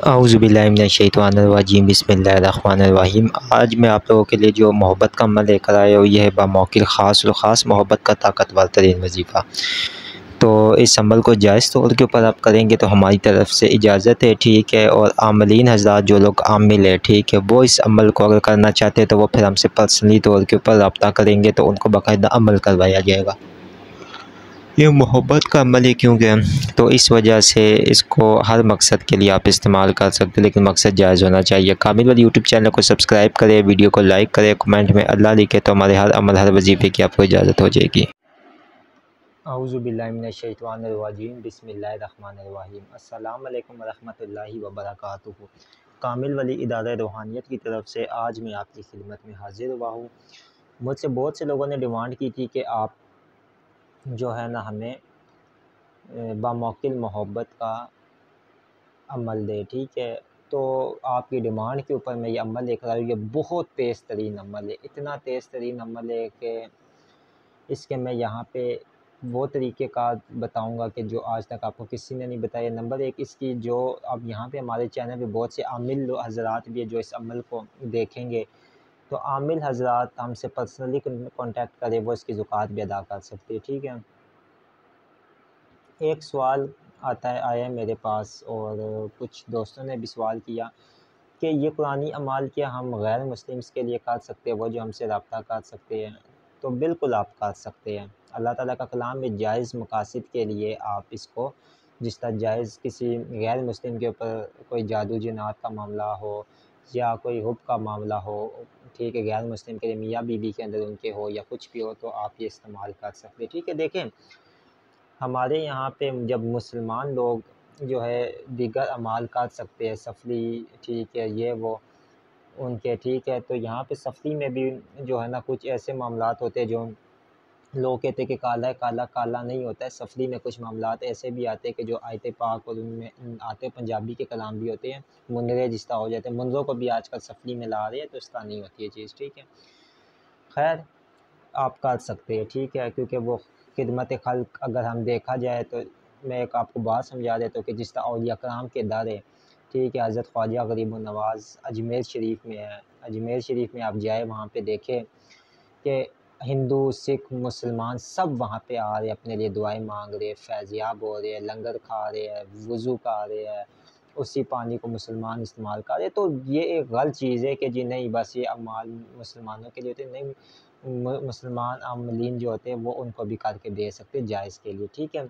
औज़ुबिल्लाहि मिनश्शैतानिर्रजीम बिस्मिल्लाहिर्रहमानिर्रहीम। आज मैं आप लोगों के लिए जो मोहब्बत का अमल लेकर आया हूँ, यह है बामौक़िल ख़ास और ख़ास मोहब्बत का ताकतवर तरीन वजीफ़ा। तो इस अमल को जायज़ तौर के ऊपर आप करेंगे तो हमारी तरफ से इजाज़त है, ठीक है। और आमिलीन हज़रात जो लोग आमिल है, ठीक है, वो इस अमल को अगर करना चाहते हैं तो वो फिर हमसे पर्सनली तौर के ऊपर रब्ता करेंगे तो उनको बाकायदा अमल करवाया जाएगा। ये मोहब्बत का अमल है क्योंकि तो इस वजह से इसको हर मकसद के लिए आप इस्तेमाल कर सकते हैं, लेकिन मकसद जायज़ होना चाहिए। कामिल वाली यूट्यूब चैनल को सब्सक्राइब करें, वीडियो को लाइक करें, कमेंट में अल्लाह लिखें तो हमारे हर अमल हर वजीफ़े की आपको इजाज़त हो जाएगी। औज़ुबिल्लाहि मिनश्शैतानिर्रजीम बिस्मिल्लाहिर्रहमानिर्रहीम। अस्सलामु अलैकुम वरहमतुल्लाहि वबरकातुहू। कामिल वली इदारा रूहानियत की तरफ से आज मैं आपकी खिदमत में हाज़िर हुआ हूँ। मुझसे बहुत से लोगों ने डिमांड की थी कि आप जो है ना हमें बामौक़िल मोहब्बत का अमल दे, ठीक है। तो आपकी डिमांड के ऊपर मैं ये अमल लेकर आया हूँ। ये बहुत तेज़ तरीन अमल है, इतना तेज़ तरीन अमल है कि इसके मैं यहाँ पे वो तरीक़ेकार बताऊँगा कि जो आज तक आपको किसी ने नहीं बताया। नंबर एक, इसकी जो अब यहाँ पे हमारे चैनल पे बहुत से आमिल हज़रात भी हैं जो इस अमल को देखेंगे, तो आमिल हज़रात हमसे पर्सनली कॉन्टैक्ट करें, वो इसकी ज़कात भी अदा कर सकते हैं, ठीक है। एक सवाल आया है मेरे पास और कुछ दोस्तों ने भी सवाल किया कि ये कुरानी अमाल क्या हम गैर मुस्लिम्स के लिए कर सकते हैं, वो जो हमसे रब्ता कर सकते हैं? तो बिल्कुल आप कर सकते हैं। अल्लाह ताला का कलाम में जायज़ मकासद के लिए आप इसको जिस तरह जायज़ किसी गैर मुस्लिम के ऊपर कोई जादू जिन्नात का मामला हो या कोई हुब का मामला हो, ठीक है, गैर मुस्लिम के लिए मियाँ बीवी के अंदर उनके हो या कुछ भी हो, तो आप ये इस्तेमाल कर सकते हैं, ठीक है। देखें, हमारे यहाँ पे जब मुसलमान लोग जो है दीगर अमाल कर सकते हैं, सफली, ठीक है, ये वो उनके, ठीक है, तो यहाँ पे सफली में भी जो है ना कुछ ऐसे मामलात होते हैं जो लोग कहते हैं कि काला है, काला काला नहीं होता है। सफली में कुछ मामलात ऐसे भी आते हैं कि जो आयत पाक और उनमें आते हैं, पंजाबी के कलाम भी होते हैं, मुनरे जिस तरह हो जाते हैं, मुनरों को भी आजकल सफली में ला रहे हैं, तो इस तरह नहीं होती है चीज़, ठीक है। खैर, आप कर सकते हैं, ठीक है, क्योंकि वो खिदमत खल्क अगर हम देखा जाए तो मैं एक आपको बात समझा देता हूँ कि जिस तरह औलिया कराम के दर है, ठीक है, हज़रत ख्वाजा गरीब नवाज़ अजमेर शरीफ में है। अजमेर शरीफ में आप जाए, वहाँ पे देखें कि हिंदू, सिख, मुसलमान सब वहाँ पे आ रहे हैं, अपने लिए दुआएं मांग रहे हैं, फैज़याब हो रहे हैं, लंगर खा रहे हैं, वज़ू कर रहे हैं, उसी पानी को मुसलमान इस्तेमाल कर रहे हैं। तो ये एक गलत चीज़ है कि जी नहीं, बस ये अमाल मुसलमानों के लिए होते नहीं, मुसलमान आमलीन जो होते हैं वो उनको भी करके दे सकते हैं जायज़ के लिए, ठीक है।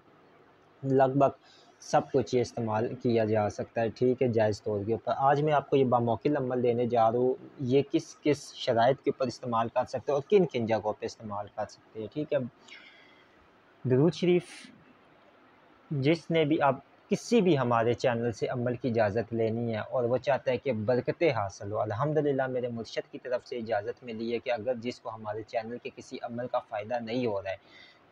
लगभग सब कुछ ये इस्तेमाल किया जा सकता है, ठीक है, जायज़ तौर के ऊपर। आज मैं आपको ये बामौक़िल अमल देने जा रहा हूँ, ये किस किस शराइत के ऊपर इस्तेमाल कर सकते हैं और किन किन जगहों पे इस्तेमाल कर सकते हैं, ठीक है। दुरूद शरीफ जिसने भी आप किसी भी हमारे चैनल से अमल की इजाज़त लेनी है और वो चाहता है कि बरकतें हासिल हो, अल्हम्दुलिल्लाह मेरे मुर्शिद की तरफ से इजाज़त मिली है कि अगर जिसको हमारे चैनल के किसी अमल का फ़ायदा नहीं हो रहा है,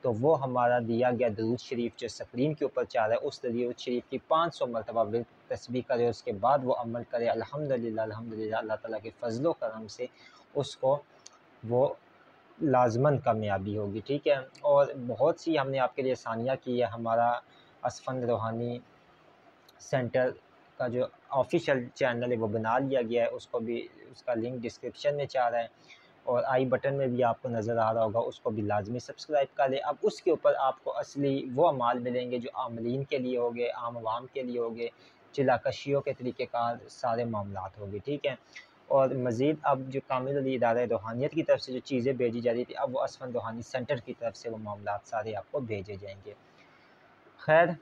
तो वो हमारा दिया गया दुरूद शरीफ जो स्क्रीन के ऊपर चाह रहा है, उस दुरूद शरीफ की 500 मरतबा विर्द तस्बीह करे, उसके बाद वो अमल करे। अल्हम्दुलिल्लाह अल्हम्दुलिल्लाह अल्लाह ताला के फ़ज़्ल व करम से उसको वो लाज़मन कामयाबी होगी, ठीक है। और बहुत सी हमने आपके लिए आसानियाँ की है। हमारा असफ़ंद रूहानी सेंटर का जो ऑफ़िशियल चैनल है वो बना लिया गया है, उसको भी, उसका लिंक डिस्क्रिप्शन में चाह रहा है और आई बटन में भी आपको नज़र आ रहा होगा, उसको भी लाज़मी सब्सक्राइब कर लें। अब उसके ऊपर आपको असली वो अमाल मिलेंगे जो आमलीन के लिए होंगे, आम आवाम के लिए होंगे, चिलाकशियों के तरीक़ेकार सारे मामलात होंगे, ठीक है। और मज़ीद अब जो कामिल अली इदारा रूहानियत की तरफ से जो चीज़ें भेजी जा रही थी, अब वो असफ़ंद रूहानी सेंटर की तरफ से वो मामलात सारे आपको भेजे जाएँगे। खैर,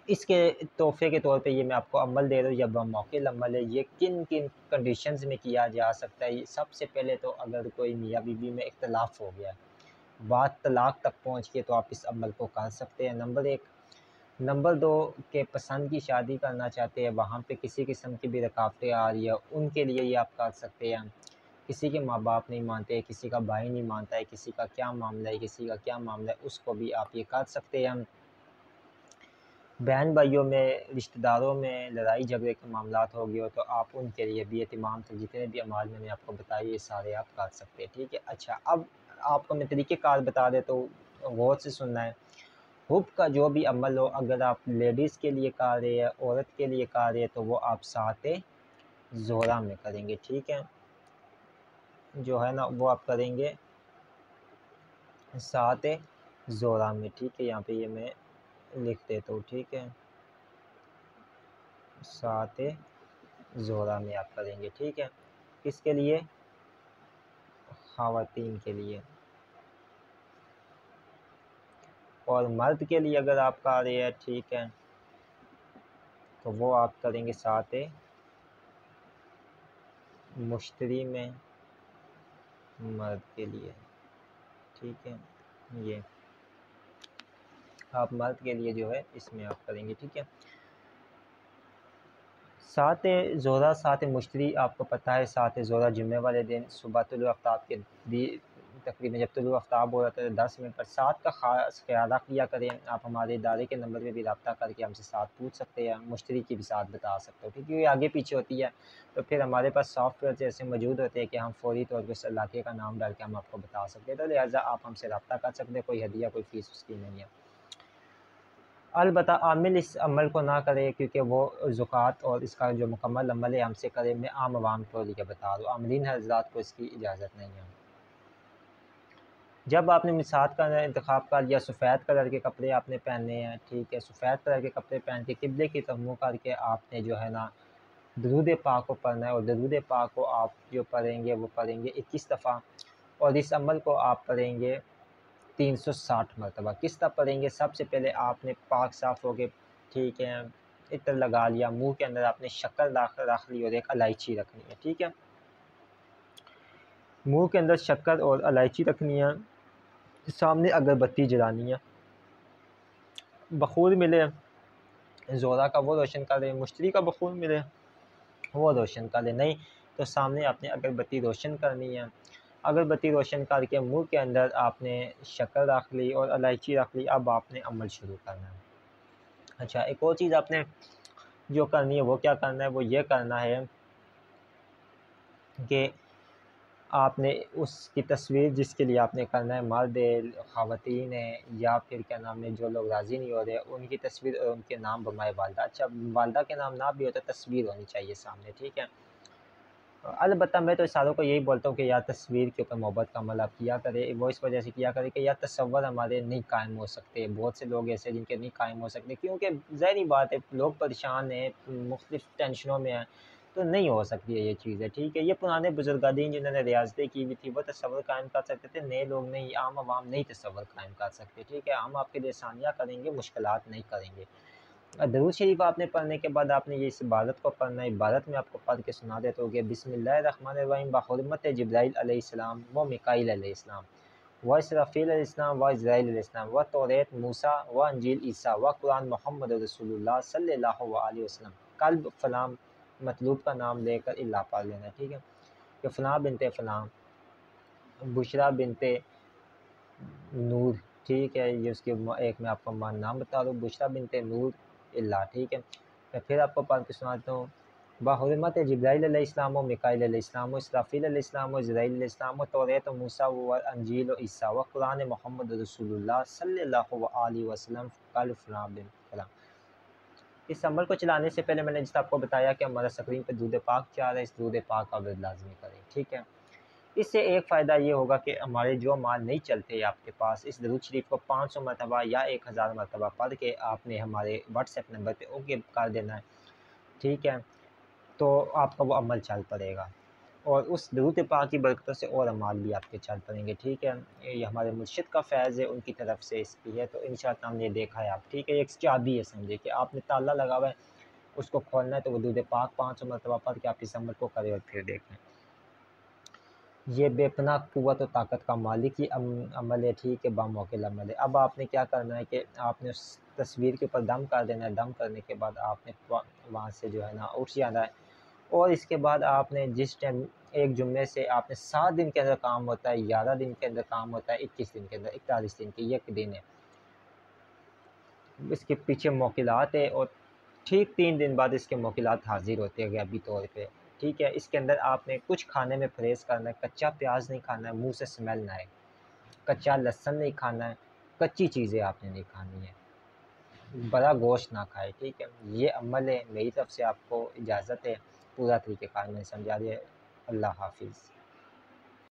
इसके तोहफ़े के तौर पे ये मैं आपको अमल दे रहा हूँ, या बामौक़िल अमल है, ये किन-किन कंडीशंस में किया जा सकता है। सबसे पहले तो अगर कोई मियाँ बीवी में इख्तिलाफ़ हो गया है, बात तलाक तक पहुँच के, तो आप इस अमल को कर सकते हैं, नंबर 1। नंबर 2, के पसंद की शादी करना चाहते हैं, वहाँ पे किसी किस्म की भी रुकावटें आ रही है, उनके लिए ये आप कर सकते हैं। किसी के माँ-बाप नहीं मानते, किसी का भाई नहीं मानता है, किसी का क्या मामला है, किसी का क्या मामला है, उसको भी आप ये कर सकते हैं। बहन भाइयों में, रिश्तेदारों में लड़ाई झगड़े के मामलात हो गए हो, तो आप उनके लिए भी, ये तमाम तो जितने भी अमाल मैंने आपको बताए, ये सारे आप कर सकते हैं, ठीक है। अच्छा, अब आपको मैं तरीक़ेकार बता देता हूँ, गौर से सुनना है। हुब का जो भी अमल हो, अगर आप लेडीज़ के लिए कर रहे हैं, औरत के लिए कर रहे हैं, तो वो आप सात ज़ोहरा में करेंगे, ठीक है। जो है ना वो आप करेंगे सात ज़ोहरा में, ठीक है। यहाँ पे ये मैं लिख देता हूँ, ठीक है। सात ज़ोहरा में आप करेंगे, ठीक है। किसके लिए? ख़वातीन के लिए। और मर्द के लिए अगर आप कर रहे हैं, ठीक है, तो वो आप करेंगे सात मुश्तरी में मर्द के लिए, ठीक है। ये आप मर्द के लिए जो है इसमें आप करेंगे, ठीक है। सात ज़ोहरा सात मुश्तरी आपको पता है, सात ज़ोहरा जुम्मे वाले दिन सुबह तुलुए आफ्ताब के तकरीबन जब तुलुए आफ्ताब हो जाता है 10 मिनट पर सात का ख़ास ख्याल रख लिया करें। आप हमारे इदारे के नंबर पे भी रब्ता करके हमसे सात पूछ सकते हैं, मुश्तरी की भी सात बता सकते हो, ठीक है। ये आगे पीछे होती है तो फिर हमारे पास सॉफ्टवेयर ऐसे मौजूद होते हैं कि हम फ़ौरी तौर पर उस इलाके का नाम डाल के हम आपको बता सकते हैं, तो लिहाजा आप हमसे रब्ता कर सकते हैं। कोई हदिया कोई फ़ीस उसकी नहीं है। अलबत्ता आमिल इस अमल को ना करे, क्योंकि वो ज़ुकात और इसका जो मुकम्मल अमल है हमसे करे। मैं आम आवाम को लिए बता दूँ, आमिलीन हज़रात को इसकी इजाज़त नहीं है। जब आपने मिसात का इंतखाब कर लिया, सफ़ेद कलर के कपड़े आपने पहने हैं, ठीक है। सफ़ेद कलर के कपड़े पहन के किबले की तरफ मुँह करके आपने जो है ना दरूद पाक को पढ़ना है, और दरूद पाक को आप जो पढ़ेंगे वो पढ़ेंगे 21 दफ़ा, और इस अमल को आप पढ़ेंगे 360 मरतबा। किस तरह पढ़ेंगे? सबसे पहले आपने पाक साफ़ हो के, ठीक है, इत्र लगा लिया, मुँह के अंदर आपने शक्कर रख ली और एक इलायची रखनी है, ठीक है। मुँह के अंदर शक्कर और इलायची रखनी है, सामने अगरबत्ती जलानी है। बख़ूर मिले ज़ोहरा का वो रोशन कर लें, मुश्तरी का बख़ूर मिले वो रोशन कर लें, नहीं तो सामने आपने अगरबत्ती रोशन करनी है। अगरबत्ती रोशन करके मुँह के अंदर आपने शक्कर रख ली और इलायची रख ली। अब आपने अमल शुरू करना है। अच्छा, एक और चीज़ आपने जो करनी है वो क्या करना है? वो ये करना है कि आपने उसकी तस्वीर जिसके लिए आपने करना है, मर्द है, ख़वातीन है, या फिर क्या नाम है जो लोग राज़ी नहीं हो रहे, उनकी तस्वीर और उनके नाम बमाए वालदा। अच्छा, वालदा के नाम ना भी हो तो तस्वीर होनी चाहिए सामने, ठीक है। अलबत्ता मैं तो सारों को यही बोलता हूँ कि यार तस्वीर के ऊपर मोहब्बत का अमल आप किया करें। वो इस वजह से किया करें कि यार तसव्वुर हमारे नहीं कायम हो सकते। बहुत से लोग ऐसे हैं जिनके नहीं कायम हो सकते, क्योंकि ज़ाहिर-सी बात है लोग परेशान हैं, मुख्तलिफ़ टेंशनों में हैं, तो नहीं हो सकती है ये चीज़ें, ठीक है। ये पुराने बुज़ुर्गादीन जिन्होंने रियाज़तें की हुई थी वो तसव्वुर कायम कर सकते थे, नए लोग नहीं, आम आवाम नहीं तसव्वुर कायम कर सकते, ठीक है। हम आपके लिए आसानियाँ करेंगे, मुश्किलात नहीं करेंगे। दरूद शरीफ आपने पढ़ने के बाद आपने ये इस इबारत को पढ़ना है। इबारत में आपको पढ़ के सुना देता हूँ कि बिस्मिल्लाहिर्रहमानिर्रहीम बहुर्मत जिब्राईल अलैहिस्सलाम व मिकाईल अलैहिस्सलाम व इसराफील अलैहिस्सलाम व इज़राईल अलैहिस्सलाम व तौरेत मूसा व अंजील ईसा व कुरान मोहम्मद रसूलुल्लाह सल्लल्लाहु अलैहि वसल्लम। कल्ब फलां मतलूब का नाम लेकर इल्ला पढ़ लेना, ठीक है। कि फ़लाँ बिनते फ़लाँ, बुशरा बिनते नूर, ठीक है। ये उसके एक मैं आपको नाम बता दूँ, बुशरा बिनते नूर इल्ला, ठीक है। मैं फिर आपको पढ़ के सुनाता हूँ। बहुरमत जिब्राईल अलैहिस्सलाम व मिकाईल अलैहिस्सलाम व इसराफील अलैहिस्सलाम व इज़राईल अलैहिस्सलाम व तौरेत व मूसा व अंजील व ईसा व कुरान मोहम्मद रसूलुल्लाह सल्लल्लाहु अलैहि वसल्लम कल फलां बिन फलां। इस अमल को चलाने से पहले मैंने जैसे आपको बताया कि हमारा स्क्रीन पे दूध पाक जा रहा है, इस दूध पाक का वर्द लाज़मी करें, ठीक है। इससे एक फ़ायदा ये होगा कि हमारे जो माल नहीं चलते आपके पास, इस दरूद शरीफ को 500 मरतबा या 1000 मरतबा पढ़ के आपने हमारे व्हाट्सएप नंबर पे ओके कर देना है, ठीक है। तो आपका वो अमल चल पड़ेगा, और उस दरूद पाक की बरकतों से और अमाल भी आपके चल पड़ेंगे, ठीक है। ये हमारे मुर्शिद का फैज़ है, उनकी तरफ से इसकी है, तो इंशाअल्लाह हमने देखा है आप, ठीक है। एक चाबी है, समझे कि आपने ताला लगा हुआ है, उसको खोलना है, तो वो दूध पाक 500 मरतबा पढ़ के आप इस अमल को करें और फिर देखें। ये बेपनाह क़ुव्वत और ताकत का मालिक ही अमल है, ठीक है, बामौक़िल अमल है। अब आपने क्या करना है कि आपने उस तस्वीर के ऊपर दम कर देना है। दम करने के बाद आपने वहाँ से जो है ना उठ जाना है, और इसके बाद आपने जिस टाइम एक जुम्मे से आपने 7 दिन के अंदर काम होता है, 11 दिन के अंदर काम होता है, 21 दिन के अंदर, 41 दिन की एक दिन है। इसके पीछे मौकिलात है, और ठीक 3 दिन बाद इसके मौकिलात हाज़िर होते हैं ग़ैबी तौर पे, ठीक है। इसके अंदर आपने कुछ खाने में परहेज़ करना है, कच्चा प्याज नहीं खाना है, मुँह से स्मेल ना आए, कच्चा लहसुन नहीं खाना है, कच्ची चीज़ें आपने नहीं खानी है, बड़ा गोश्त ना खाएँ, ठीक है? ये अमल है, मेरी तरफ से आपको इजाज़त है, पूरा तरीक़ेकार मैंने समझा दिया है। अल्लाह हाफ़िज़।